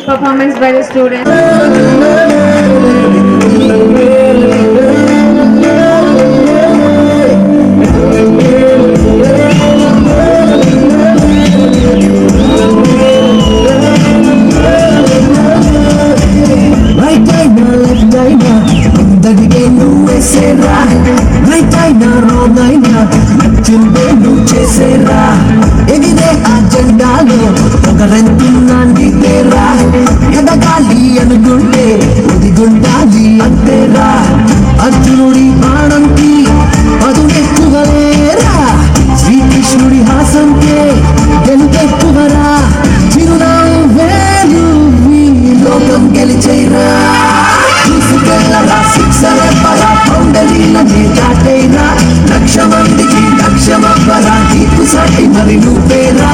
performance by the students. ఎదగాలి అనుకుంటే ఒదిగుండాలి అంతేరా అర్జునుడి బాణంకి పదునెక్కువలేరా శ్రీకృష్ణుడి హాసంకే గెలుపెక్కువరా చిరునావు వేలు ఈ లోకం గెలిచేరా తీసుకెళ్ళరా సిక్సర్ ఎవ్వరా బౌండరీలని దాటేరా లక్ష మందికి లక్ష్యమవ్వరా నీకు సాటి మరి నువ్వేరా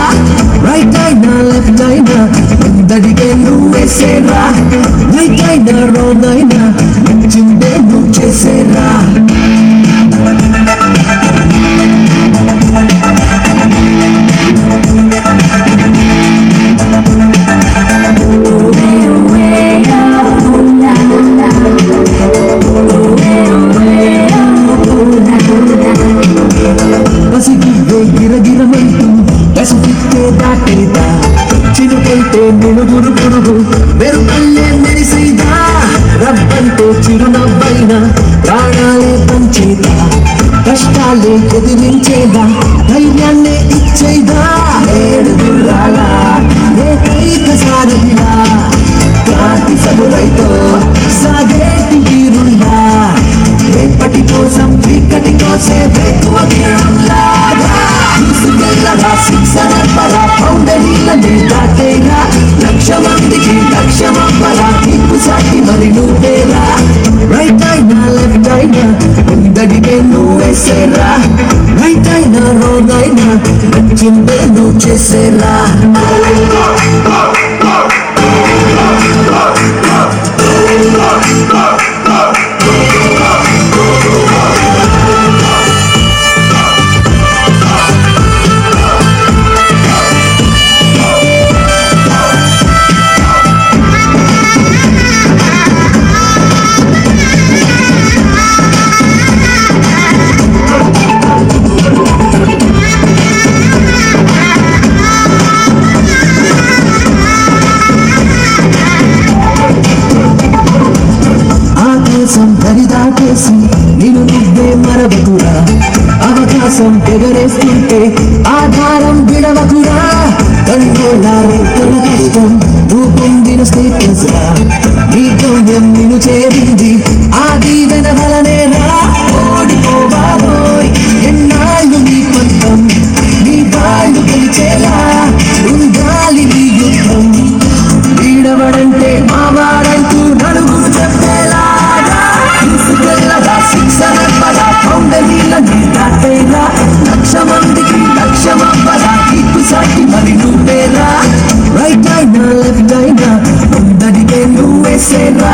రైట్ అయినా లెఫ్ట్ అయినా అందరికే నువ్వేసేరా రైట్ అయినా రాంగ్ అయినా నచ్చిందే నువ్వు చేసేరా గిరగిరమంటూ పసిపిక్కే దాటేదా చిరుకైతే మెరుగురు పురుగు మెరుపల్లే మెరిసేదా రబ్బంటే చిరునవ్వైనా ప్రాణాలే పంచేదా కష్టాలే ఎదిరించేదా ధైర్యాన్నే ఇచ్చేదా ఏడు గుర్రాలా ఏకైక సారథిలా క్రాంతి సమురైతో సాగేటి వీరుల్లా రేపటి కోసం చీకటి కోసే వేకువ కిరణంలాగా తీసుకెళ్ళరా సిక్సర్ ఎవ్వరా బౌండరీలని దాటేరా లక్ష మందికి లక్ష్యమవ్వరా నీకు సాటి మరి నువ్వేరా రైట్ అయినా లెఫ్ట్ అయినా అందరికే నువ్వేసేరా రైట్ అయినా రాంగ్ అయినా నచ్చిందే నువ్వు చేసేరా దరిదాటేసి నేను నువ్వే మరవకురా అవకాశం ఎగరేస్తుంటే ఆధారం విడవకురా కన్నులారే కష్టం నువ్వు పొందిన స్టేటస్ రా నీ గమ్యం నిన్ను చేరింది ఆ దీవెన వలనేరా ఓడిపోవాలోయ్ ఎన్నాళ్ళు నీ పంతం నీ వాళ్ళు గెలిచేలా ఉండాలి నీ యుద్ధం వీడవడంటే మావాడంటూ నలుగురు చెప్పేలా తీసుకెళ్ళరా సిక్సర్ ఎవ్వరా బౌండరీలని దాటేరా లక్ష మందికి లక్ష్యమవ్వరా నీకు సాటి మరి నువ్వేరా రైట్ అయినా లెఫ్ట్ అయినా అందరికే నువ్వేసేరా